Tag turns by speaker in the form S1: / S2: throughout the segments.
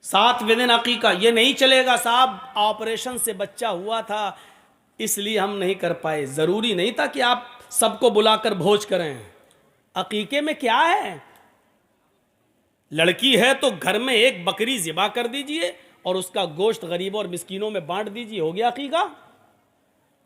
S1: 7वें दिन अकीका। ये नहीं चलेगा साहब, ऑपरेशन से बच्चा हुआ था इसलिए हम नहीं कर पाए। ज़रूरी नहीं था कि आप सबको बुलाकर भोज करें। अकीके में क्या है, लड़की है तो घर में एक बकरी ज़िबा कर दीजिए और उसका गोश्त गरीबों और मिस्कीनों में बांट दीजिए, हो गया अकीका।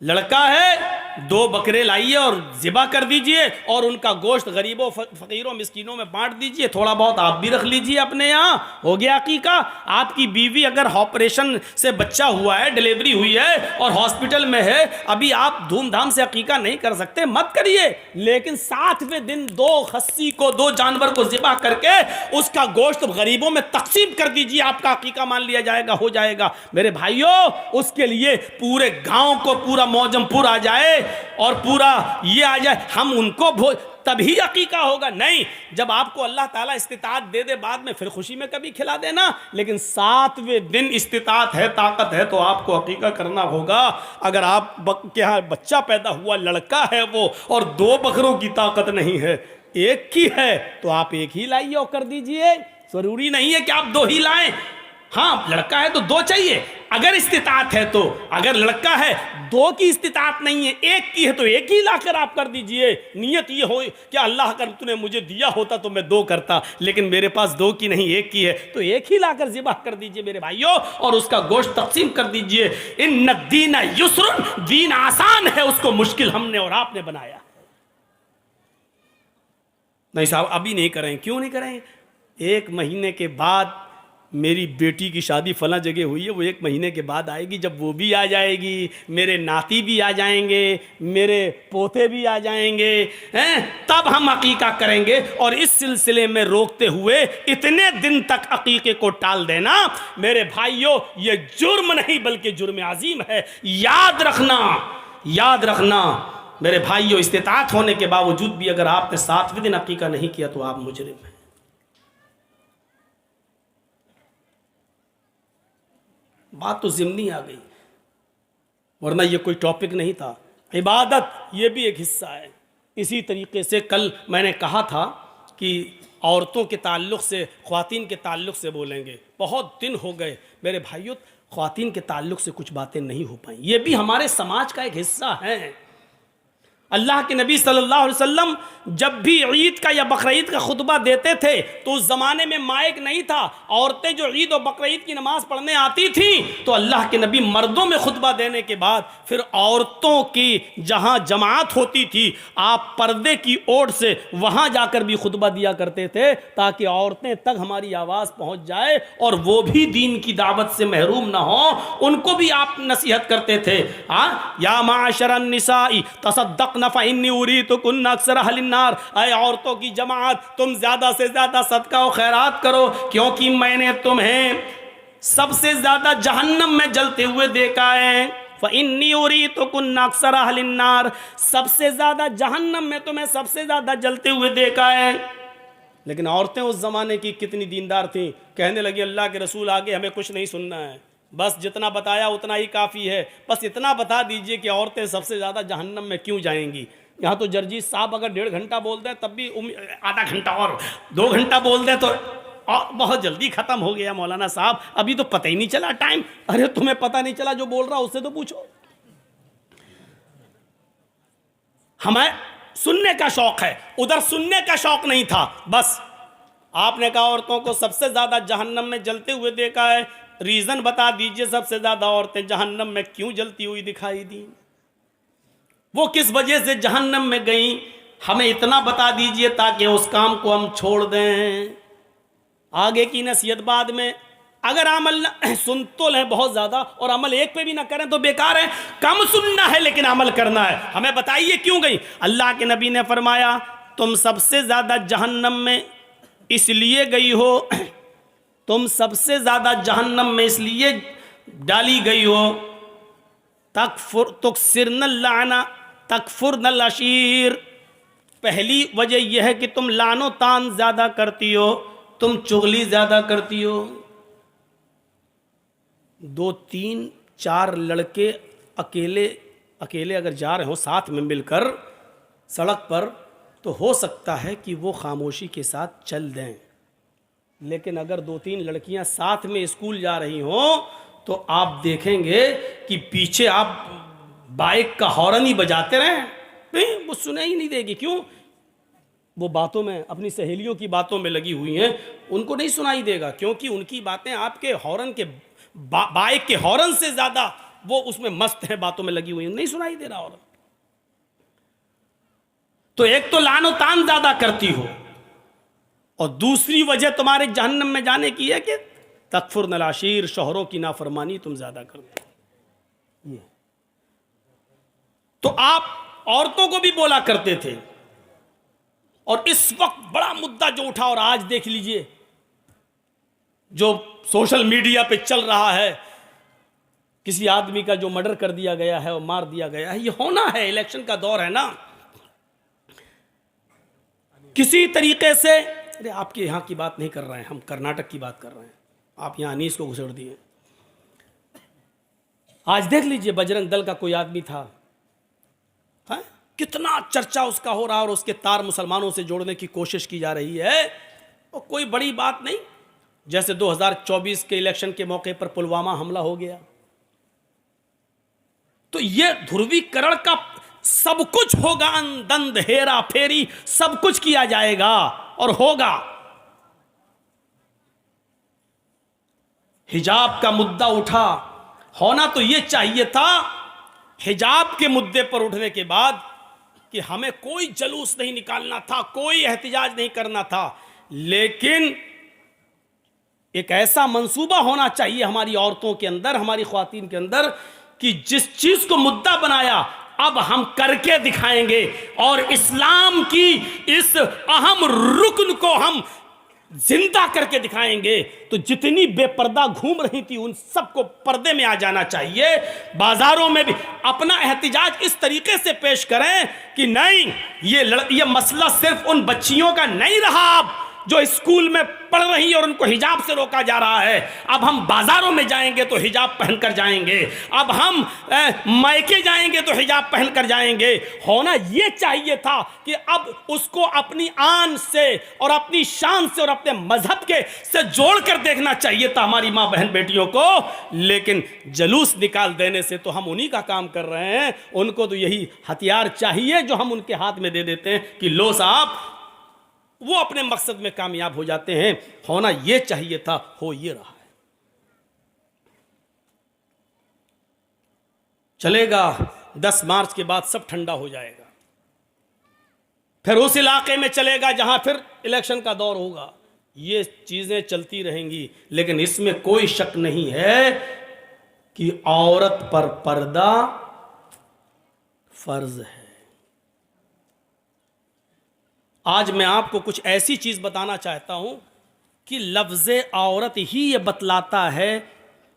S1: लड़का है 2 बकरे लाइए और ज़िबा कर दीजिए और उनका गोश्त गरीबों फ़कीरों मिस्कीनों में बांट दीजिए, थोड़ा बहुत आप भी रख लीजिए अपने यहाँ, हो गया अकीका। आपकी बीवी अगर ऑपरेशन से बच्चा हुआ है, डिलीवरी हुई है और हॉस्पिटल में है, अभी आप धूमधाम से अकीका नहीं कर सकते, मत करिए। लेकिन 7वें दिन 2 खस्सी को, 2 जानवर को ज़िबा करके उसका गोश्त गरीबों में तकसीम कर दीजिए, आपका अकीका मान लिया जाएगा, हो जाएगा। मेरे भाइयों, उसके लिए पूरे गांव को पूरा मौजमपुर आ जाए और पूरा ये आ जाए, हम उनको तभी अकीका होगा। नहीं, जब आपको अल्लाह ताला इस्तिताअत दे दे बाद में, फिर खुशी में कभी खिला देना। लेकिन 7वें दिन इस्तिताअत है, ताकत है, तो आपको अकीका करना होगा। अगर आप के यहाँ बच्चा पैदा हुआ, लड़का है वो, और 2 बकरों की ताकत नहीं है, एक की है, तो आप एक ही लाइए और कर दीजिए। जरूरी नहीं है कि आप 2 ही लाएं। हाँ, लड़का है तो 2 चाहिए अगर इस्तिताअत है तो। अगर लड़का है 2 की इस्तिताअत नहीं है, 1 की है, तो 1 ही लाकर आप कर दीजिए। नियत ये हो कि अल्लाह अगर तूने मुझे दिया होता तो मैं 2 करता, लेकिन मेरे पास 2 की नहीं 1 की है, तो 1 ही लाकर ज़िबा कर दीजिए मेरे भाइयों, और उसका गोश्त तकसीम कर दीजिए। इन्न दीन युस्रुन, दीन आसान है, उसको मुश्किल हमने और आपने बनाया। नहीं साहब अभी नहीं करें, क्यों नहीं करें? 1 महीने के बाद मेरी बेटी की शादी फला जगह हुई है, वो 1 महीने के बाद आएगी। जब वो भी आ जाएगी, मेरे नाती भी आ जाएंगे, मेरे पोते भी आ जाएंगे, हैं, तब हम अकीका करेंगे। और इस सिलसिले में रोकते हुए इतने दिन तक अकीके को टाल देना, मेरे भाइयों, ये जुर्म नहीं बल्कि जुर्म अजीम है। याद रखना, याद रखना मेरे भाइयों, इस्तिताअत होने के बावजूद भी अगर आपने 7वें दिन अकीका नहीं किया तो आप मुजरिम हैं। बात तो ज़िम्नी आ गई, वरना ये कोई टॉपिक नहीं था। इबादत ये भी एक हिस्सा है। इसी तरीके से कल मैंने कहा था कि औरतों के ताल्लुक़ से, ख़वातीन के ताल्लुक़ से बोलेंगे। बहुत दिन हो गए मेरे भाइयों, ख़वातीन के ताल्लुक़ से कुछ बातें नहीं हो पाई। ये भी हमारे समाज का एक हिस्सा है। अल्लाह के नबी सल्लल्लाहु अलैहि वसल्लम जब भी ईद का या बकरीद का खुतबा देते थे तो उस ज़माने में माइक नहीं था। औरतें जो ईद और बकरीद की नमाज़ पढ़ने आती थीं तो अल्लाह के नबी मर्दों में खुतबा देने के बाद फिर औरतों की जहाँ जमात होती थी, आप पर्दे की ओर से वहाँ जाकर भी खुतबा दिया करते थे, ताकि औरतें तक हमारी आवाज़ पहुँच जाए और वो भी दीन की दावत से महरूम ना हो, उनको भी आप नसीहत करते थे। हाँ, या माशरन निसाई तसद्दक़ फ़इन्नी उरीतुकुन्न अक्सर अहलिन नार, ऐ औरतों की जमात, तुम ज़्यादा से ज़्यादा सदका और खैरात करो, क्योंकि मैंने तुम्हें सबसे ज़्यादा जहन्नम में जलते हुए देखा है। फ़इन्नी उरीतुकुन्न अक्सर अहलिन नार, सबसे ज़्यादा जहन्नम में तुम्हें सबसे ज़्यादा जलते हुए देखा है। लेकिन औरतें उस ज़माने की कितनी दीनदार थीं, कहने लगी अल्लाह के रसूल आगे हमें कुछ नहीं सुनना है, बस जितना बताया उतना ही काफ़ी है, बस इतना बता दीजिए कि औरतें सबसे ज़्यादा जहन्नम में क्यों जाएंगी। यहाँ तो जर्जीत साहब अगर 1.5 घंटा बोल दें तब भी आधा घंटा और 2 घंटा बोल दें तो बहुत जल्दी ख़त्म हो गया मौलाना साहब, अभी तो पता ही नहीं चला टाइम। अरे तुम्हें पता नहीं चला, जो बोल रहा उससे तो पूछो। हमें सुनने का शौक़ है, उधर सुनने का शौक़ नहीं था। बस आपने कहा औरतों को सबसे ज़्यादा जहन्नम में जलते हुए देखा है, रीज़न बता दीजिए सबसे ज़्यादा औरतें जहन्नम में क्यों जलती हुई दिखाई दी, वो किस वजह से जहन्नम में गई, हमें इतना बता दीजिए ताकि उस काम को हम छोड़ दें। आगे की नसीहत बाद में। अगर अमल सुन तो लें बहुत ज़्यादा और अमल एक पे भी ना करें तो बेकार है। कम सुनना है लेकिन अमल करना है। हमें बताइए क्यों गई। अल्लाह के नबी ने फरमाया तुम सबसे ज़्यादा जहन्नम में इसलिए गई हो, तुम सबसे ज़्यादा जहन्नम में इसलिए डाली गई हो, तुकसिरनल लाना तकफुरनल अशीर, पहली वजह यह है कि तुम लानो तान ज़्यादा करती हो, तुम चुगली ज़्यादा करती हो। 2, 3, 4 लड़के अकेले अगर जा रहे हो साथ में मिलकर सड़क पर, तो हो सकता है कि वो खामोशी के साथ चल दें, लेकिन अगर 2-3 लड़कियां साथ में स्कूल जा रही हों तो आप देखेंगे कि पीछे आप बाइक का हॉर्न ही बजाते रहें, नहीं वो सुने ही नहीं देगी। क्यों? वो बातों में, अपनी सहेलियों की बातों में लगी हुई हैं, उनको नहीं सुनाई देगा, क्योंकि उनकी बातें आपके हॉर्न के बाइक के हॉर्न से ज्यादा वो उसमें मस्त है, बातों में लगी हुई है, नहीं सुनाई दे रहा हॉर्न। तो एक तो लानो तान ज्यादा करती हो, और दूसरी वजह तुम्हारे जहन्नम में जाने की है कि तकफुर नलाशीर, शोहरों की नाफरमानी तुम ज्यादा करते हो। ये तो आप औरतों को भी बोला करते थे, और इस वक्त बड़ा मुद्दा जो उठा, और आज देख लीजिए जो सोशल मीडिया पे चल रहा है, किसी आदमी का जो मर्डर कर दिया गया है और मार दिया गया है, ये होना है, इलेक्शन का दौर है ना। किसी तरीके से, अरे आपके यहां की बात नहीं कर रहे हैं, हम कर्नाटक की बात कर रहे हैं, आप यहां अनीस को घुसेड़ दिए। आज देख लीजिए बजरंग दल का कोई आदमी था, है? कितना चर्चा उसका हो रहा और उसके तार मुसलमानों से जोड़ने की कोशिश की जा रही है, और कोई बड़ी बात नहीं। जैसे 2024 के इलेक्शन के मौके पर पुलवामा हमला हो गया, तो ये ध्रुवीकरण का सब कुछ होगा, अंदंद हेरा फेरी सब कुछ किया जाएगा और होगा। हिजाब का मुद्दा उठा, होना तो यह चाहिए था हिजाब के मुद्दे पर उठने के बाद कि हमें कोई जलूस नहीं निकालना था, कोई एहतिजाज नहीं करना था, लेकिन एक ऐसा मंसूबा होना चाहिए हमारी औरतों के अंदर, हमारी ख्वातीन के अंदर, कि जिस चीज को मुद्दा बनाया अब हम करके दिखाएंगे, और इस्लाम की इस अहम रुकन को हम जिंदा करके दिखाएंगे। तो जितनी बेपर्दा घूम रही थी उन सबको पर्दे में आ जाना चाहिए। बाजारों में भी अपना एहतिजाज इस तरीके से पेश करें कि नहीं, ये मसला सिर्फ उन बच्चियों का नहीं रहा अब जो स्कूल में पढ़ रही और उनको हिजाब से रोका जा रहा है। अब हम बाजारों में जाएंगे तो हिजाब पहनकर जाएंगे, अब हम मायके जाएंगे तो हिजाब पहनकर जाएंगे। होना यह चाहिए था कि अब उसको अपनी आन से और अपनी शान से और अपने मजहब के से जोड़कर देखना चाहिए था हमारी मां बहन बेटियों को। लेकिन जलूस निकाल देने से तो हम उन्हीं का काम कर रहे हैं। उनको तो यही हथियार चाहिए जो हम उनके हाथ में दे देते हैं कि लो साहब, वो अपने मकसद में कामयाब हो जाते हैं। होना यह चाहिए था, हो ये रहा है। चलेगा, 10 मार्च के बाद सब ठंडा हो जाएगा, फिर उस इलाके में चलेगा जहां फिर इलेक्शन का दौर होगा। ये चीजें चलती रहेंगी, लेकिन इसमें कोई शक नहीं है कि औरत पर पर्दा फर्ज है। आज मैं आपको कुछ ऐसी चीज बताना चाहता हूं कि लफ्ज़े औरत ही ये बतलाता है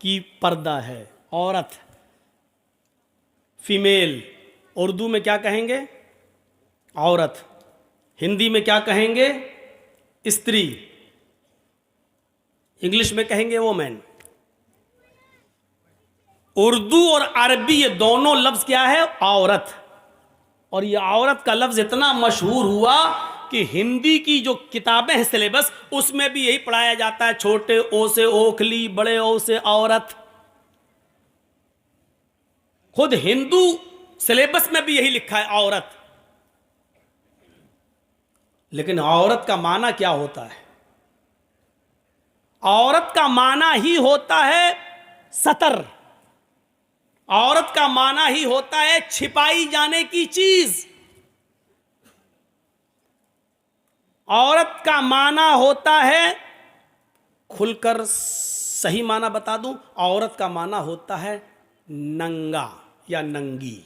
S1: कि पर्दा है। औरत, फीमेल, उर्दू में क्या कहेंगे? औरत। हिंदी में क्या कहेंगे? स्त्री। इंग्लिश में कहेंगे वोमेन। उर्दू और अरबी ये दोनों लफ्ज क्या है? औरत। और ये औरत का लफ्ज इतना मशहूर हुआ कि हिंदी की जो किताबें हैं सिलेबस, उसमें भी यही पढ़ाया जाता है, छोटे ओ से ओखली, बड़े ओ से औरत। खुद हिंदू सिलेबस में भी यही लिखा है, औरत। लेकिन औरत का माना क्या होता है? औरत का माना ही होता है सतर। औरत का माना ही होता है छिपाई जाने की चीज। औरत का माना होता है, खुलकर सही माना बता दूं, औरत का माना होता है नंगा या नंगी,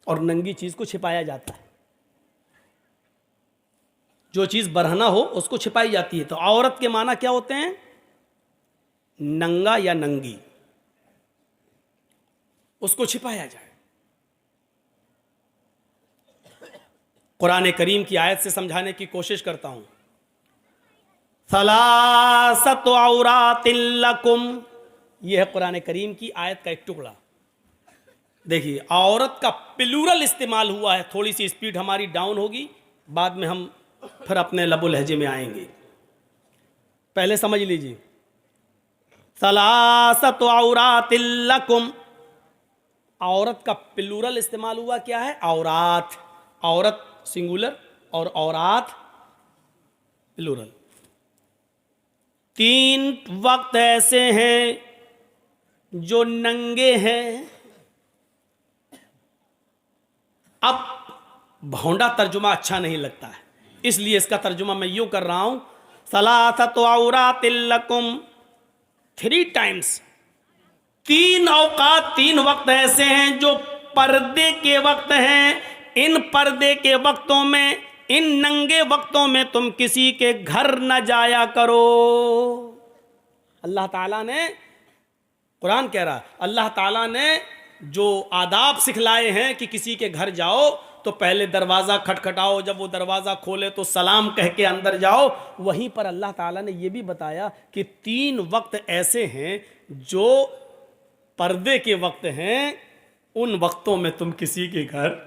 S1: और नंगी चीज को छिपाया जाता है। जो चीज बरहना हो उसको छिपाई जाती है। तो औरत के माना क्या होते हैं? नंगा या नंगी, उसको छिपाया जाए। कुरान करीम की आयत से समझाने की कोशिश करता हूं। सलासतु औरातिन लकुम, यह है कुरान करीम की आयत का एक टुकड़ा। देखिए, औरत का प्लूरल इस्तेमाल हुआ है। थोड़ी सी स्पीड हमारी डाउन होगी, बाद में हम फिर अपने लबो लहजे में आएंगे। पहले समझ लीजिए, सलासतु औरातिल लकुम, औरत का प्लूरल इस्तेमाल हुआ क्या है? औरात, औरत सिंगुलर और औरात प्लूरल। 3 वक्त ऐसे हैं जो नंगे हैं। अब भौंडा तर्जुमा अच्छा नहीं लगता है, इसलिए इसका तर्जुमा मैं यूं कर रहा हूं, सलासतु औरातिल लकुम, 3 टाइम्स, 3 औकात, 3 वक्त ऐसे हैं जो पर्दे के वक्त हैं। इन पर्दे के वक्तों में, इन नंगे वक्तों में तुम किसी के घर न जाया करो। अल्लाह ताला ने, कुरान कह रहा, अल्लाह ताला ने जो आदाब सिखलाए हैं कि किसी के घर जाओ तो पहले दरवाज़ा खटखटाओ, जब वो दरवाज़ा खोले तो सलाम कह के अंदर जाओ। वहीं पर अल्लाह ताला ने ये भी बताया कि 3 वक्त ऐसे हैं जो पर्दे के वक्त हैं, उन वक्तों में तुम किसी के घर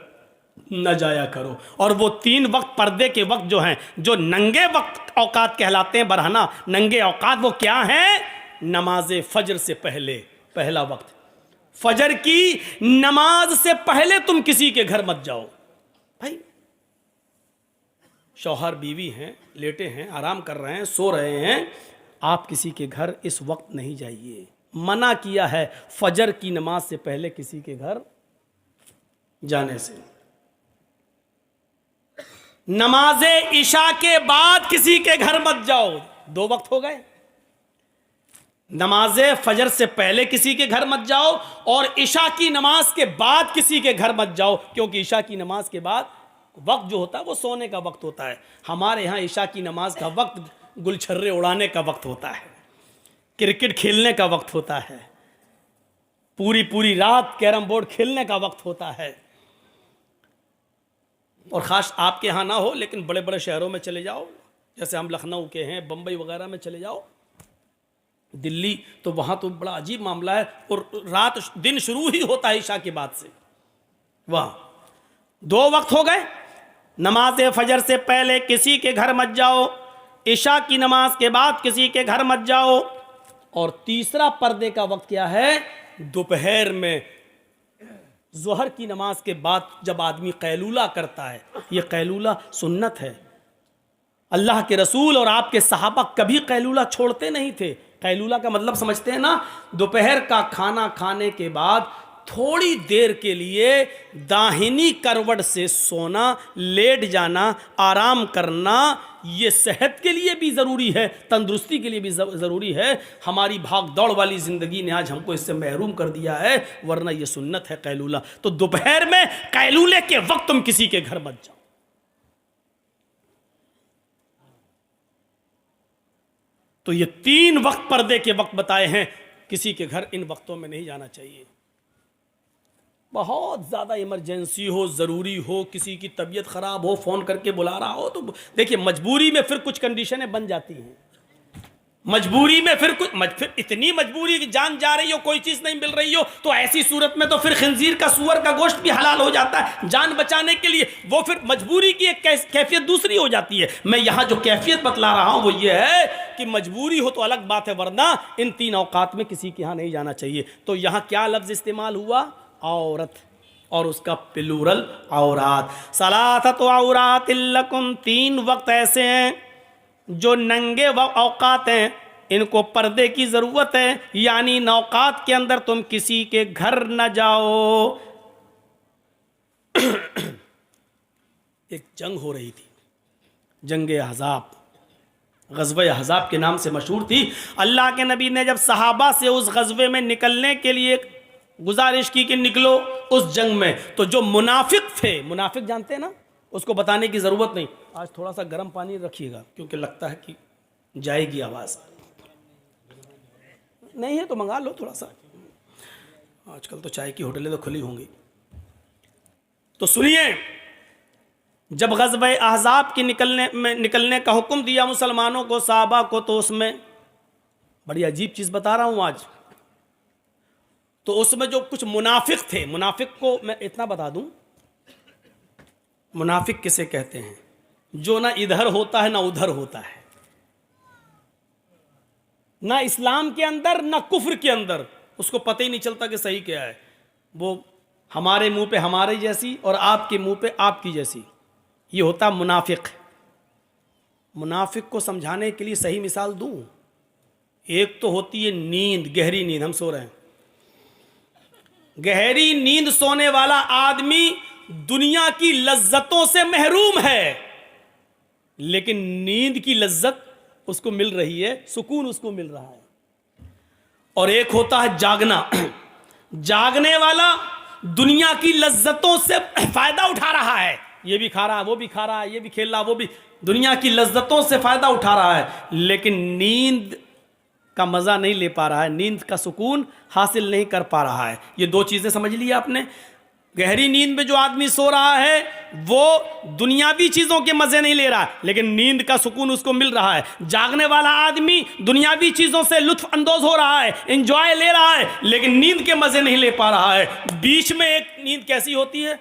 S1: न जाया करो। और वो 3 वक्त पर्दे के वक्त जो हैं, जो नंगे वक्त औकात कहलाते हैं, बरहना नंगे औकात, वो क्या हैं? नमाज फजर से पहले, पहला वक्त, फजर की नमाज से पहले तुम किसी के घर मत जाओ। भाई शौहर बीवी हैं, लेटे हैं, आराम कर रहे हैं, सो रहे हैं, आप किसी के घर इस वक्त नहीं जाइए। मना किया है फजर की नमाज से पहले किसी के घर जाने से। नमाजे इशा के बाद किसी के घर मत जाओ, 2 वक्त हो गए। नमाजे फजर से पहले किसी के घर मत जाओ और इशा की नमाज के बाद किसी के घर मत जाओ, क्योंकि इशा की नमाज के बाद वक्त जो होता है वो सोने का वक्त होता है। हमारे यहाँ इशा की नमाज का वक्त गुलछर्रे उड़ाने का वक्त होता है, क्रिकेट खेलने का वक्त होता है, पूरी पूरी रात कैरम बोर्ड खेलने का वक्त होता है। और ख़ास आपके यहाँ ना हो, लेकिन बड़े बड़े शहरों में चले जाओ, जैसे हम लखनऊ के हैं, बम्बई वगैरह में चले जाओ, दिल्ली, तो वहाँ तो बड़ा अजीब मामला है। और रात दिन शुरू ही होता है ईशा के बाद से। वाह, 2 वक्त हो गए। नमाज फजर से पहले किसी के घर मत जाओ, ईशा की नमाज के बाद किसी के घर मत जाओ। और तीसरा पर्दे का वक्त क्या है? दोपहर में, ज़ोहर की नमाज के बाद जब आदमी कैलूला करता है, ये कैलूला सुन्नत है। अल्लाह के रसूल और आपके सहाबा कभी कैलूला छोड़ते नहीं थे। कैलूला का मतलब समझते हैं ना? दोपहर का खाना खाने के बाद थोड़ी देर के लिए दाहिनी करवट से सोना, लेट जाना, आराम करना, ये सेहत के लिए भी ज़रूरी है, तंदुरुस्ती के लिए भी ज़रूरी है। हमारी भाग दौड़ वाली ज़िंदगी ने आज हमको इससे महरूम कर दिया है, वरना ये सुन्नत है कैलूला। तो दोपहर में कैलूले के वक्त तुम किसी के घर मत जाओ। तो ये 3 वक्त पर्दे के वक्त बताए हैं, किसी के घर इन वक्तों में नहीं जाना चाहिए। बहुत ज़्यादा इमरजेंसी हो, ज़रूरी हो, किसी की तबीयत ख़राब हो, फ़ोन करके बुला रहा हो, तो देखिए मजबूरी में फिर कुछ कंडीशनें बन जाती हैं। मजबूरी में फिर इतनी मजबूरी कि जान जा रही हो, कोई चीज़ नहीं मिल रही हो, तो ऐसी सूरत में तो फिर खिंजीर का, सूअर का गोश्त भी हलाल हो जाता है जान बचाने के लिए। वो फिर मजबूरी की एक कैफियत दूसरी हो जाती है। मैं यहाँ जो कैफियत बतला रहा हूँ वो ये है कि मजबूरी हो तो अलग बात है, वरना इन 3 औकात में किसी के यहाँ नहीं जाना चाहिए। तो यहाँ क्या लफ्ज़ इस्तेमाल हुआ? औरत, और उसका प्लूरल औरात। सलासतु औरातिल लकुम, 3 वक्त ऐसे हैं जो नंगे औकात हैं, इनको पर्दे की ज़रूरत है, यानी नौकात के अंदर तुम किसी के घर न जाओ। एक जंग हो रही थी, जंग अहज़ाब, ग़ज़वे अहज़ाब के नाम से मशहूर थी। अल्लाह के नबी ने जब सहाबा से उस ग़ज़वे में निकलने के लिए गुजारिश की कि निकलो उस जंग में, तो जो मुनाफिक थे, मुनाफिक जानते हैं ना, उसको बताने की ज़रूरत नहीं। आज थोड़ा सा गर्म पानी रखिएगा, क्योंकि लगता है कि जाएगी आवाज़। नहीं है तो मंगा लो थोड़ा सा, आजकल तो चाय की होटलें तो खुली होंगी। तो सुनिए, जब ग़ज़वे अहज़ाब के निकलने का हुक्म दिया मुसलमानों को, सहाबा को, तो उसमें बड़ी अजीब चीज़ बता रहा हूँ आज। तो उसमें जो कुछ मुनाफिक थे, मुनाफिक को मैं इतना बता दूं, मुनाफिक किसे कहते हैं? जो ना इधर होता है ना उधर होता है। ना इस्लाम के अंदर ना कुफ्र के अंदर, उसको पता ही नहीं चलता कि सही क्या है। वो हमारे मुंह पे हमारे जैसी और आपके मुंह पे आपकी जैसी, ये होता मुनाफिक। मुनाफिक को समझाने के लिए सही मिसाल दूं, एक तो होती है नींद, गहरी नींद, हम सो रहे हैं, गहरी नींद सोने वाला आदमी दुनिया की लज्जतों से महरूम है, लेकिन नींद की लज्जत उसको मिल रही है, सुकून उसको मिल रहा है। और एक होता है जागना, जागने वाला दुनिया की लज्जतों से फायदा उठा रहा है, ये भी खा रहा है, वो भी खा रहा है, ये भी खेल रहा है, वो भी, दुनिया की लज्जतों से फायदा उठा रहा है, लेकिन नींद का मजा नहीं ले पा रहा है, नींद का सुकून हासिल नहीं कर पा रहा है। ये दो चीजें समझ ली आपने। गहरी नींद में जो आदमी सो रहा है वो दुनियावी चीजों के मजे नहीं ले रहा है, लेकिन नींद का सुकून उसको मिल रहा है। जागने वाला आदमी दुनियावी चीजों से लुत्फ अंदोज हो रहा है, एंजॉय ले रहा है, लेकिन नींद के मजे नहीं ले पा रहा है। बीच में एक नींद कैसी होती है,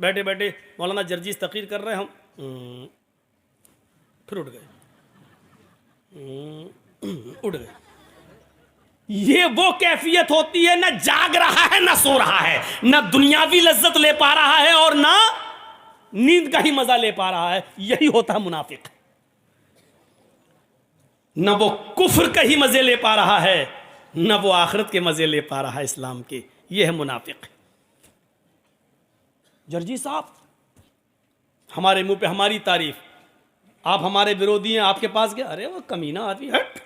S1: बैठे बैठे मौलाना जर्जीस तकरीर कर रहे हैं, हम फिर उठ गए, उठ गए। ये वो कैफियत होती है, ना जाग रहा है ना सो रहा है, ना दुनियावी लज्जत ले पा रहा है और ना नींद का ही मजा ले पा रहा है। यही होता है मुनाफिक। ना वो कुफ्र का ही मजे ले पा रहा है, ना वो आखिरत के मजे ले पा रहा है इस्लाम के। ये है मुनाफिक। जर्जी साहब, हमारे मुंह पे हमारी तारीफ, आप हमारे विरोधी हैं, आपके पास गए, अरे वो कमीना आदमी, हट,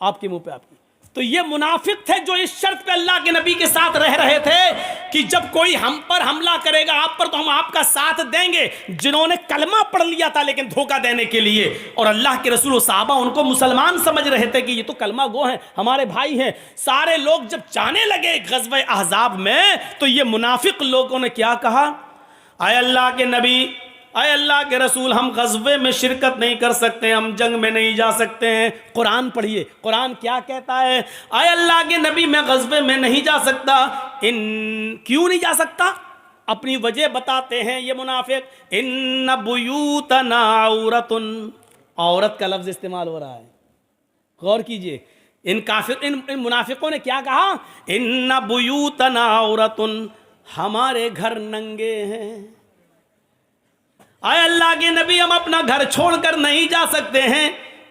S1: आपके मुंह पे आपकी। तो ये मुनाफिक थे जो इस शर्त पे अल्लाह के नबी के साथ रह रहे थे कि जब कोई हम पर हमला करेगा आप पर, तो हम आपका साथ देंगे। जिन्होंने कलमा पढ़ लिया था लेकिन धोखा देने के लिए, और अल्लाह के रसूल साहबा उनको मुसलमान समझ रहे थे कि ये तो कलमा गो हैं, हमारे भाई हैं। सारे लोग जब जाने लगे ग़ज़वे अहज़ाब में, तो ये मुनाफिक लोगों ने क्या कहा, आए अल्लाह के नबी, आए अल्लाह के रसूल, हम ग़ज़वे में शिरकत नहीं कर सकते, हम जंग में नहीं जा सकते हैं। कुरान पढ़िए, कुरान क्या कहता है, आए अल्लाह के नबी मैं ग़ज़वे में नहीं जा सकता। क्यों नहीं जा सकता, अपनी वजह बताते हैं ये मुनाफिक। इन्ना बुयूतना औरतुन, औरत का लफ्ज़ इस्तेमाल हो रहा है, गौर कीजिए। इन मुनाफिकों ने क्या कहा, इन्ना बुयूतना औरतुन, हमारे घर नंगे हैं। आए अल्लाह के नबी हम अपना घर छोड़कर नहीं जा सकते हैं।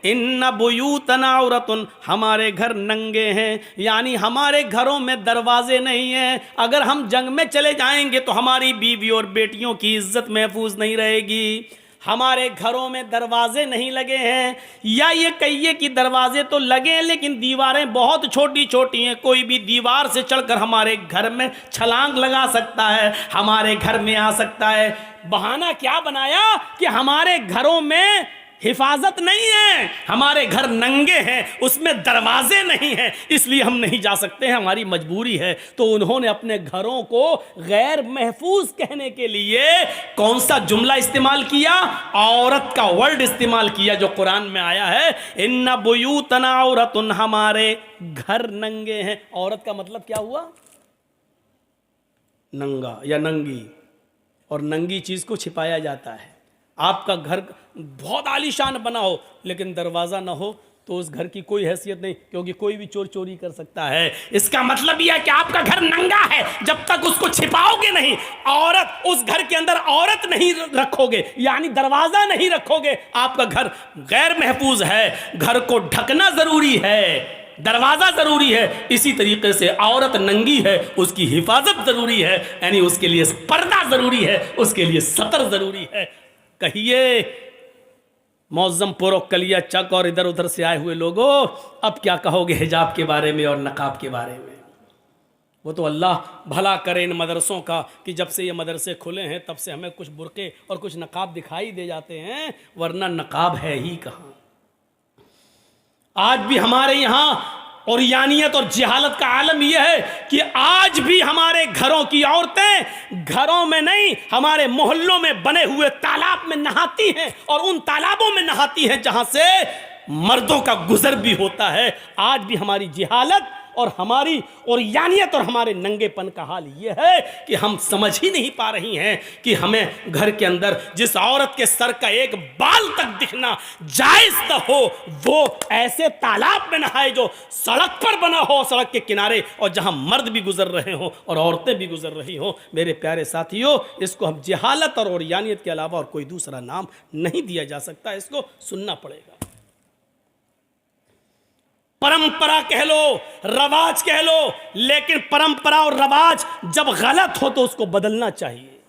S1: इन्ना बुयूतना औरतुन, हमारे घर नंगे हैं, यानी हमारे घरों में दरवाजे नहीं हैं। अगर हम जंग में चले जाएंगे तो हमारी बीवी और बेटियों की इज्जत महफूज नहीं रहेगी। हमारे घरों में दरवाजे नहीं लगे हैं, या ये कहिए कि दरवाजे तो लगे हैं लेकिन दीवारें बहुत छोटी छोटी हैं, कोई भी दीवार से चढ़कर हमारे घर में छलांग लगा सकता है, हमारे घर में आ सकता है। बहाना क्या बनाया कि हमारे घरों में हिफाजत नहीं है, हमारे घर नंगे हैं, उसमें दरवाजे नहीं हैं, इसलिए हम नहीं जा सकते हैं, हमारी मजबूरी है। तो उन्होंने अपने घरों को गैर महफूज कहने के लिए कौन सा जुमला इस्तेमाल किया, औरत का वर्ड इस्तेमाल किया जो कुरान में आया है, इन्ना बुयूतना औरतुन, हमारे घर नंगे हैं। औरत का मतलब क्या हुआ, नंगा या नंगी, और नंगी चीज को छिपाया जाता है। आपका घर बहुत आलीशान बना हो लेकिन दरवाज़ा ना हो तो उस घर की कोई हैसियत नहीं, क्योंकि कोई भी चोर चोरी कर सकता है। इसका मतलब यह है कि आपका घर नंगा है, जब तक उसको छिपाओगे नहीं, औरत उस घर के अंदर औरत नहीं रखोगे, यानी दरवाज़ा नहीं रखोगे, आपका घर गैर महफूज है। घर को ढकना ज़रूरी है, दरवाज़ा ज़रूरी है। इसी तरीके से औरत नंगी है, उसकी हिफाजत ज़रूरी है, यानी उसके लिए पर्दा ज़रूरी है, उसके लिए सतर ज़रूरी है। कहिए मौज़म पुरो कलिया चक और इधर उधर से आए हुए लोगों, अब क्या कहोगे हिजाब के बारे में और नकाब के बारे में। वो तो अल्लाह भला करे इन मदरसों का कि जब से ये मदरसे खुले हैं तब से हमें कुछ बुरके और कुछ नकाब दिखाई दे जाते हैं, वरना नकाब है ही कहाँ। आज भी हमारे यहाँ और यानियत और जहालत का आलम यह है कि आज भी हमारे घरों की औरतें घरों में नहीं, हमारे मोहल्लों में बने हुए तालाब में नहाती हैं, और उन तालाबों में नहाती हैं जहां से मर्दों का गुजर भी होता है। आज भी हमारी जहालत और हमारी औरियानियत और हमारे नंगेपन का हाल ये है कि हम समझ ही नहीं पा रही हैं कि हमें घर के अंदर जिस औरत के सर का एक बाल तक दिखना जायज न हो, वो ऐसे तालाब में नहाए जो सड़क पर बना हो, सड़क के किनारे, और जहां मर्द भी गुजर रहे हो और औरतें भी गुजर रही हो। मेरे प्यारे साथियों, इसको हम जहालत और औरियानियत के अलावा और कोई दूसरा नाम नहीं दिया जा सकता, इसको सुनना पड़ेगा। परंपरा कह लो, रवाज कह लो, लेकिन परंपरा और रवाज जब गलत हो तो उसको बदलना चाहिए,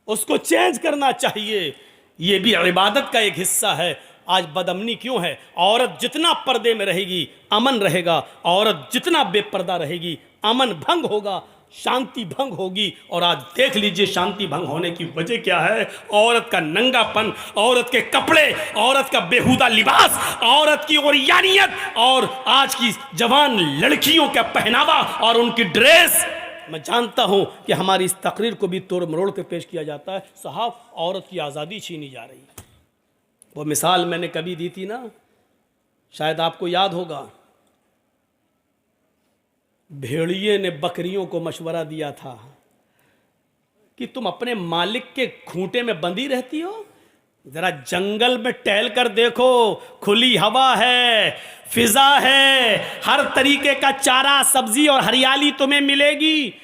S1: उसको चेंज करना चाहिए। यह भी इबादत का एक हिस्सा है। आज बदअमनी क्यों है? औरत जितना पर्दे में रहेगी अमन रहेगा, औरत जितना बेपर्दा रहेगी अमन भंग होगा, शांति भंग होगी। और आज देख लीजिए शांति भंग होने की वजह क्या है? औरत का नंगापन, औरत के कपड़े, औरत का बेहुदा लिबास, औरत की औरियानियत, और आज की जवान लड़कियों का पहनावा और उनकी ड्रेस। मैं जानता हूं कि हमारी इस तकरीर को भी तोड़ मरोड़ कर पेश किया जाता है, साहब औरत की आज़ादी छीनी जा रही है। वो मिसाल मैंने कभी दी थी ना, शायद आपको याद होगा। भेड़िए ने बकरियों को मशवरा दिया था कि तुम अपने मालिक के खूंटे में बंधी रहती हो, जरा जंगल में टहल कर देखो, खुली हवा है, फिजा है, हर तरीके का चारा, सब्जी और हरियाली तुम्हें मिलेगी।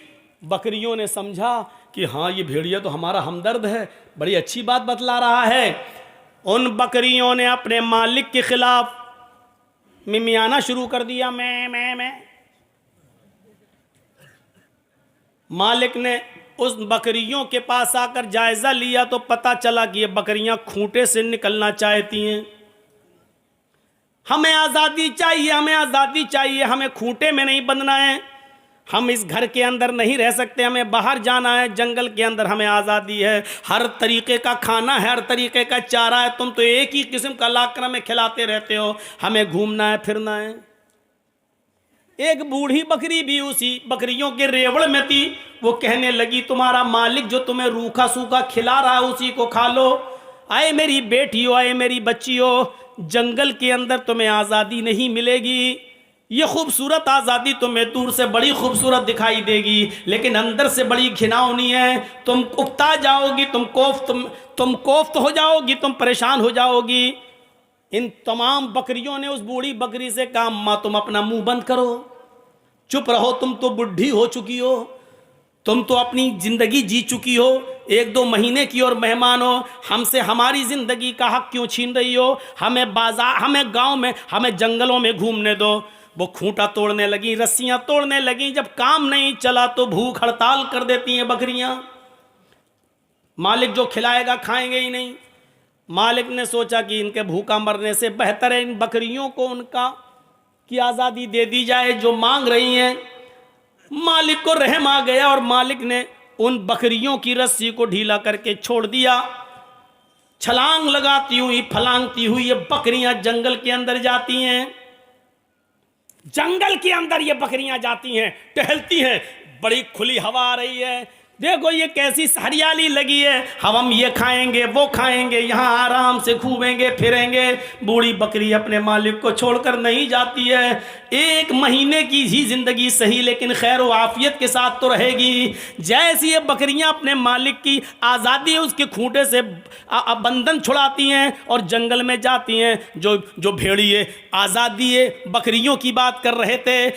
S1: बकरियों ने समझा कि हाँ, ये भेड़िया तो हमारा हमदर्द है, बड़ी अच्छी बात बतला रहा है। उन बकरियों ने अपने मालिक के खिलाफ मिमियाना शुरू कर दिया, मैं। मालिक ने उस बकरियों के पास आकर जायजा लिया तो पता चला कि ये बकरियां खूंटे से निकलना चाहती हैं। हमें आज़ादी चाहिए, हमें आज़ादी चाहिए, हमें खूंटे में नहीं बंधना है, हम इस घर के अंदर नहीं रह सकते, हमें बाहर जाना है, जंगल के अंदर हमें आज़ादी है, हर तरीके का खाना है, हर तरीके का चारा है, तुम तो एक ही किस्म का लाकड़ा में खिलाते रहते हो, हमें घूमना है, फिरना है। एक बूढ़ी बकरी भी उसी बकरियों के रेवड़ में थी, वो कहने लगी तुम्हारा मालिक जो तुम्हें रूखा सूखा खिला रहा है उसी को खा लो। आए मेरी बेटियों, आए मेरी बच्चियों, जंगल के अंदर तुम्हें आज़ादी नहीं मिलेगी। ये खूबसूरत आज़ादी तुम्हें दूर से बड़ी खूबसूरत दिखाई देगी, लेकिन अंदर से बड़ी घिनौनी है। तुम उकता जाओगी, तुम कोफ्त हो जाओगी, तुम परेशान हो जाओगी। इन तमाम बकरियों ने उस बूढ़ी बकरी से कहा, माँ तुम अपना मुंह बंद करो, चुप रहो, तुम तो बुढ़ी हो चुकी हो, तुम तो अपनी जिंदगी जी चुकी हो, 1-2 महीने की और मेहमान हो, हमसे हमारी जिंदगी का हक क्यों छीन रही हो? हमें बाजार, हमें गांव में, हमें जंगलों में घूमने दो। वो खूंटा तोड़ने लगी, रस्सियां तोड़ने लगी। जब काम नहीं चला तो भूख हड़ताल कर देती हैं बकरियां। मालिक जो खिलाएगा खाएंगे ही नहीं। मालिक ने सोचा कि इनके भूखा मरने से बेहतर है इन बकरियों को उनका की आज़ादी दे दी जाए जो मांग रही हैं। मालिक को रहम आ गया और मालिक ने उन बकरियों की रस्सी को ढीला करके छोड़ दिया। छलांग लगाती हुई, फलांगती हुई ये बकरियां जंगल के अंदर जाती हैं। जंगल के अंदर ये बकरियां जाती हैं, टहलती हैं, बड़ी खुली हवा आ रही है। देखो ये कैसी हरियाली लगी है, हम ये खाएंगे, वो खाएंगे, यहाँ आराम से घूमेंगे फिरेंगे। बूढ़ी बकरी अपने मालिक को छोड़कर नहीं जाती है। 1 महीने की ही जिंदगी सही, लेकिन खैर व आफियत के साथ तो रहेगी। जैसी ये बकरियां अपने मालिक की आज़ादी उसके खूंटे से बंधन छुड़ाती हैं और जंगल में जाती हैं। जो भेड़िए आज़ादी बकरियों की बात कर रहे थे,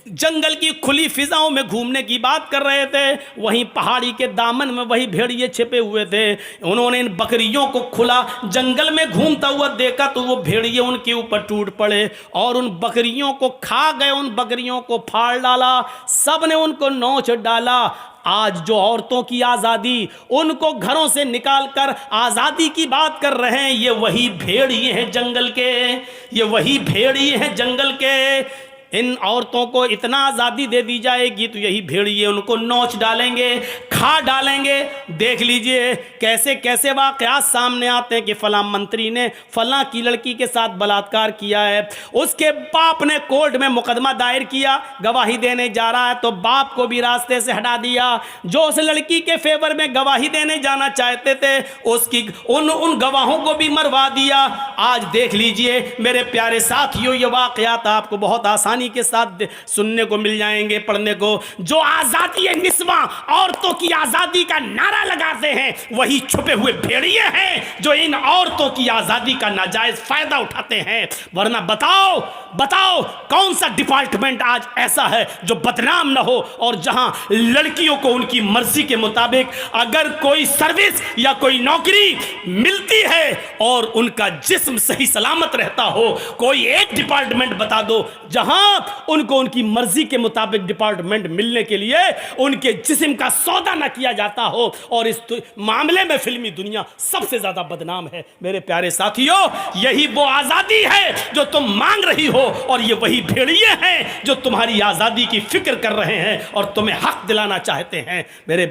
S1: जंगल की खुली फिजाओं में घूमने की बात कर रहे थे, वहीं पहाड़ी के दामन में वही भेड़िए छिपे हुए थे। उन्होंने इन बकरियों को खुला जंगल में घूमता हुआ देखा तो वो भेड़िए उनके ऊपर टूट पड़े और उन बकरियों को खा गए, उन बकरियों को फाड़ डाला, सब ने उनको नोच डाला। आज जो औरतों की आज़ादी, उनको घरों से निकालकर आज़ादी की बात कर रहे हैं, ये वही भेड़िए हैं जंगल के, ये वही भेड़िए हैं जंगल के। इन औरतों को इतना आज़ादी दे दी जाएगी तो यही भेड़िए उनको नोच डालेंगे, खा डालेंगे। देख लीजिए कैसे कैसे वाक़यात सामने आते हैं कि फलां मंत्री ने फलां की लड़की के साथ बलात्कार किया है, उसके बाप ने कोर्ट में मुकदमा दायर किया, गवाही देने जा रहा है तो बाप को भी रास्ते से हटा दिया। जो उस लड़की के फेवर में गवाही देने जाना चाहते थे उसकी उन गवाहों को भी मरवा दिया। आज देख लीजिए मेरे प्यारे साथियों, ये वाक़यात आपको बहुत आसानी आसानी के साथ सुनने को मिल जाएंगे, पढ़ने को। जो आज़ादी निस्वां, औरतों की आज़ादी का नारा लगाते हैं, वही छुपे हुए भेड़िए हैं जो इन औरतों की आज़ादी का नाजायज़ फ़ायदा उठाते हैं। वरना बताओ बताओ कौन सा डिपार्टमेंट आज ऐसा है जो बदनाम ना हो, और जहां लड़कियों को उनकी मर्जी के मुताबिक अगर कोई सर्विस या कोई नौकरी मिलती है और उनका जिस्म सही सलामत रहता हो। कोई एक डिपार्टमेंट बता दो जहां उनको उनकी मर्जी के मुताबिक डिपार्टमेंट मिलने के लिए उनके जिस्म का सौदा ना किया जाता हो। और इस मामले में फिल्मी दुनिया सबसे ज्यादा बदनाम है। मेरे प्यारे साथियों, यही वो आजादी है जो तुम मांग रही हो, और ये वही भेड़िए हैं जो तुम्हारी आजादी की फिक्र कर रहे हैं और तुम्हें हक दिलाना चाहते हैं। मेरे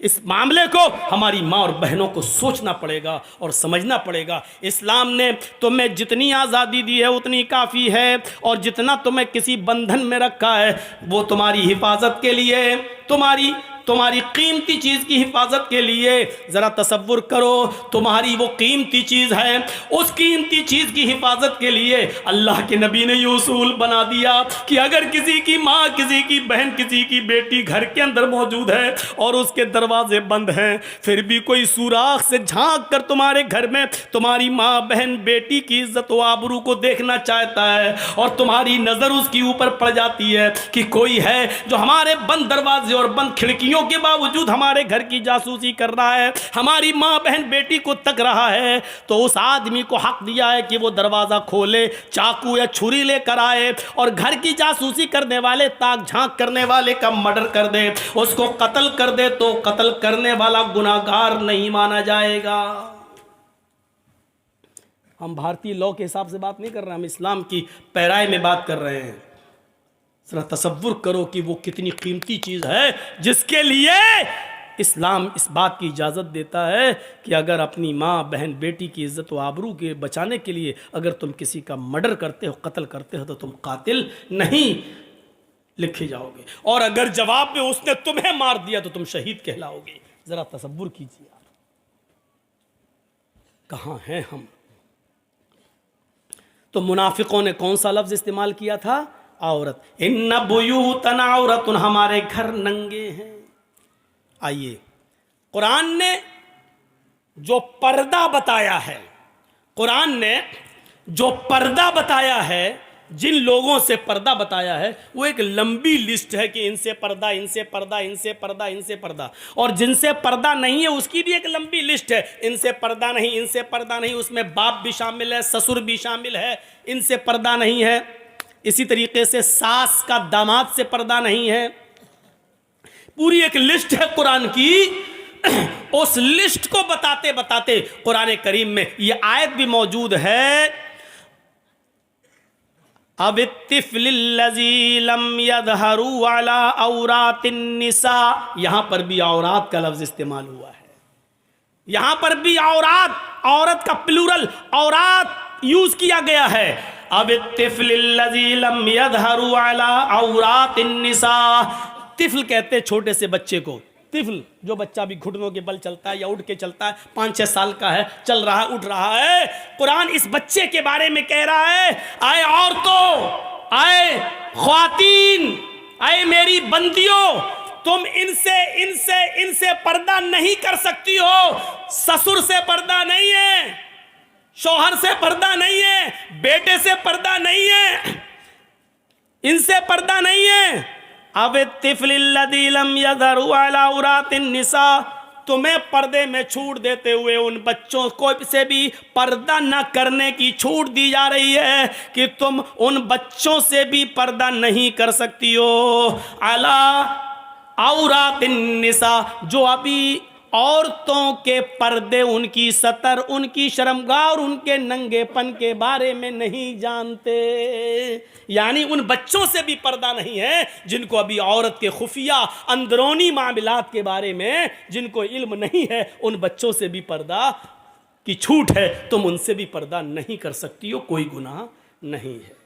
S1: इस मामले को हमारी माँ और बहनों को सोचना पड़ेगा और समझना पड़ेगा। इस्लाम ने तुम्हें जितनी आज़ादी दी है उतनी काफ़ी है, और जितना तुम्हें किसी बंधन में रखा है वो तुम्हारी हिफाजत के लिए, तुम्हारी कीमती चीज़ की हिफाजत के लिए। ज़रा तसव्वुर करो, तुम्हारी वो कीमती चीज़ है, उस कीमती चीज़ की हिफाजत के लिए अल्लाह के नबी ने ये उसूल बना दिया कि अगर किसी की माँ, किसी की बहन, किसी की बेटी घर के अंदर मौजूद है और उसके दरवाजे बंद हैं, फिर भी कोई सुराख से झांक कर तुम्हारे घर में तुम्हारी माँ, बहन, बेटी की इज्जत व आबरू को देखना चाहता है, और तुम्हारी नज़र उसके ऊपर पड़ जाती है कि कोई है जो हमारे बंद दरवाजे और बंद खिड़कियों के बावजूद हमारे घर की जासूसी कर रहा है, हमारी माँ, बहन, बेटी को तक रहा है, तो उस आदमी को हक दिया है कि वो दरवाज़ा खोले, चाकू या छुरी लेकर आए और घर की जासूसी करने वाले, ताक झांक करने वाले का मर्डर कर दे, उसको कत्ल कर दे, तो कत्ल करने वाला गुनाहगार नहीं माना जाएगा। हम भारतीय लॉ के हिसाब से बात नहीं कर रहे हैं, हम इस्लाम की पैराए में बात कर रहे हैं। जरा तसव्वुर करो कि वो कितनी कीमती चीज़ है जिसके लिए इस्लाम इस बात की इजाज़त देता है कि अगर अपनी माँ, बहन, बेटी की इज़्ज़त व आबरू के बचाने के लिए अगर तुम किसी का मर्डर करते हो, कत्ल करते हो, तो तुम कातिल नहीं लिखे जाओगे, और अगर जवाब में उसने तुम्हें मार दिया तो तुम शहीद कहलाओगे। ज़रा तसव्वुर कीजिए आप, कहाँ हैं हम। तो मुनाफिकों ने कौन सा लफ्ज़ इस्तेमाल किया था? औरत। इन्ना बुयूतना औरतुन, हमारे घर नंगे हैं। आइए, कुरान ने जो पर्दा बताया है, कुरान ने जो पर्दा बताया है, जिन लोगों से पर्दा बताया है, वो एक लंबी लिस्ट है कि इनसे पर्दा, इनसे पर्दा, इनसे पर्दा, इनसे पर्दा, और जिनसे पर्दा नहीं है उसकी भी एक लंबी लिस्ट है। इनसे पर्दा नहीं, इनसे पर्दा नहीं, उसमें बाप भी शामिल है, ससुर भी शामिल है, इनसे पर्दा नहीं है। इसी तरीके से सास का दामाद से पर्दा नहीं है। पूरी एक लिस्ट है कुरान की। उस लिस्ट को बताते बताते कुरान करीम में यह आयत भी मौजूद है, अब तिफलिल्लज़ी लम यज़हरू अला औरातिन निसा। यहां पर भी औरात का लफ्ज इस्तेमाल हुआ है। यहां पर भी औरत का प्लूरल औरात यूज किया गया है। अब तिफलिल्लज़ी लम यज़हरू अला औरातिन निसा। तिफल कहते छोटे से बच्चे को। तिफल जो बच्चा भी घुटनों के बल चलता है या उठ के चलता है, 5-6 साल का है, चल रहा है, उठ रहा है। कुरान इस बच्चे के बारे में कह रहा है, आए औरतों, आए ख्वातीन, आए मेरी बंदियों, तुम इनसे पर्दा नहीं कर सकती हो। ससुर से पर्दा नहीं है, शौहर से पर्दा नहीं है, बेटे से पर्दा नहीं है, इनसे पर्दा नहीं है। अब तिफलिल्लज़ी लम यज़हरू अला औरातिन निसा, तुम्हें पर्दे में छूट देते हुए उन बच्चों को से भी पर्दा न करने की छूट दी जा रही है कि तुम उन बच्चों से भी पर्दा नहीं कर सकती हो। अला औरातिन निसा, जो अभी औरतों के पर्दे, उनकी सतर, उनकी शर्मगाह और उनके नंगेपन के बारे में नहीं जानते, यानी उन बच्चों से भी पर्दा नहीं है जिनको अभी औरत के खुफिया अंदरूनी मामलात के बारे में जिनको इल्म नहीं है, उन बच्चों से भी पर्दा की छूट है। तुम उनसे भी पर्दा नहीं कर सकती हो, कोई गुनाह नहीं है।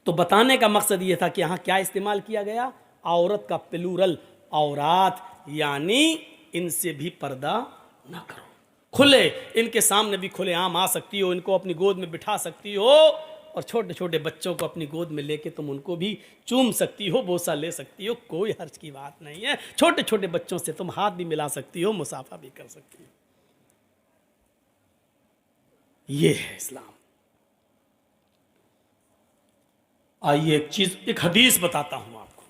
S1: तो बताने का मकसद यह था कि यहाँ क्या इस्तेमाल किया गया? औरत का प्लूरल औरात, यानी इनसे भी पर्दा ना करो। खुले, इनके सामने भी खुले आम आ सकती हो, इनको अपनी गोद में बिठा सकती हो, और छोटे छोटे बच्चों को अपनी गोद में लेके तुम उनको भी चूम सकती हो, बोसा ले सकती हो, कोई हर्ज की बात नहीं है। छोटे छोटे बच्चों से तुम हाथ भी मिला सकती हो, मुसाफा भी कर सकती हो। ये है इस्लाम। आइए एक हदीस बताता हूं आपको।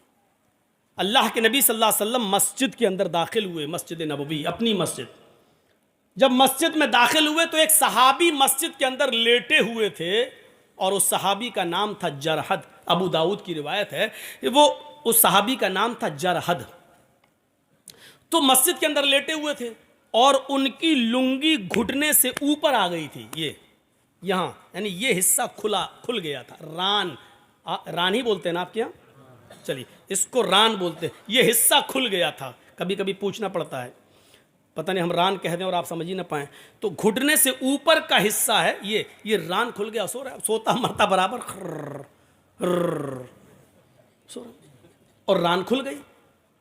S1: अल्लाह के नबी सल्लल्लाहु अलैहि वसल्लम मस्जिद के अंदर दाखिल हुए, मस्जिद नबवी, अपनी मस्जिद। जब मस्जिद में दाखिल हुए तो एक सहाबी मस्जिद के अंदर लेटे हुए थे और उस सहाबी का नाम था जरहद। अबू दाऊद की रिवायत है, वो उस सहाबी का नाम था जरहद। तो मस्जिद के अंदर लेटे हुए थे और उनकी लुंगी घुटने से ऊपर आ गई थी, ये यहां, यानी ये हिस्सा खुल गया था। रान ही बोलते हैं ना आपके यहाँ, चलिए इसको रान बोलते हैं। ये हिस्सा खुल गया था। कभी कभी पूछना पड़ता है, पता नहीं हम रान कह दें और आप समझ ही ना पाएं। तो घुटने से ऊपर का हिस्सा है ये रान खुल गया। सो रहा, सोता मरता बराबर, सो रहा और रान खुल गई।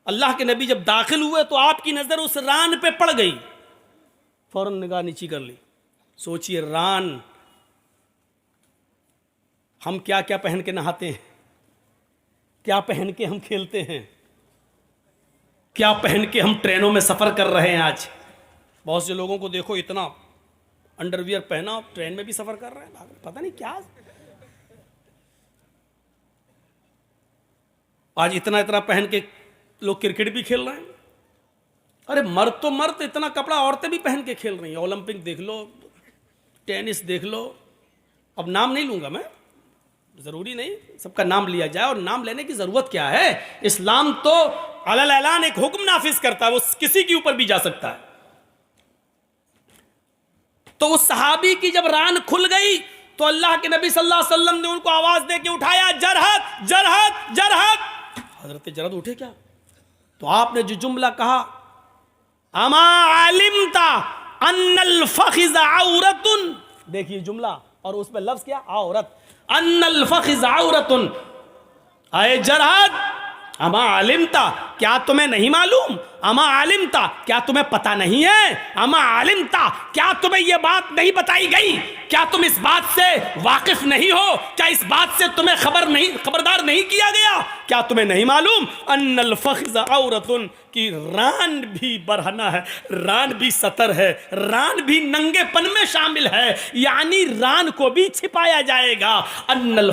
S1: अल्लाह के नबी जब दाखिल हुए तो आपकी नजर उस रान पे पड़ गई, फौरन निगाह नीची कर ली। सोचिए, रान, हम क्या क्या पहन के नहाते हैं, क्या पहन के हम खेलते हैं, क्या पहन के हम ट्रेनों में सफर कर रहे हैं। आज बहुत से लोगों को देखो, इतना अंडरवियर पहना, ट्रेन में भी सफर कर रहे हैं, पता नहीं क्या। आज इतना इतना पहन के लोग क्रिकेट भी खेल रहे हैं। अरे मर्द तो मर्द, इतना कपड़ा औरतें भी पहन के खेल रही हैं। ओलंपिक देख लो, टेनिस देख लो, अब नाम नहीं लूंगा मैं, जरूरी नहीं सबका नाम लिया जाए, और नाम लेने की जरूरत क्या है। इस्लाम तो अलल ऐलान एक हुक्म नाफिज करता है, वो किसी के ऊपर भी जा सकता है। तो उस सहाबी की जब रान खुल गई तो अल्लाह के नबी सल्लल्लाहु अलैहि वसल्लम ने उनको आवाज दे के उठाया, जरहद जरहद जरहद। हजरत जरहद उठे क्या? तो आपने जो जुमला कहा, अमा अलिमता अन्नल फखिज़ औरतुन, देखिए जुमला और उस पर लफ्ज क्या, औरत। अन्नल फखिज़ औरतुन, आए जरहद, अमा आलिमता, क्या तुम्हें नहीं मालूम? अमा आलिमता, क्या तुम्हें पता नहीं है? अमा आलिमता, क्या तुम्हें यह बात नहीं बताई गई? क्या तुम इस बात से वाकिफ नहीं हो? क्या इस बात से तुम्हें खबरदार नहीं किया गया? क्या तुम्हें नहीं मालूम? अन्नल फखिज़ औरतुन, कि रान भी बरहना है, रान भी सतर है, रान भी नंगेपन में शामिल है, यानी रान को भी छिपाया जाएगा। अन्नल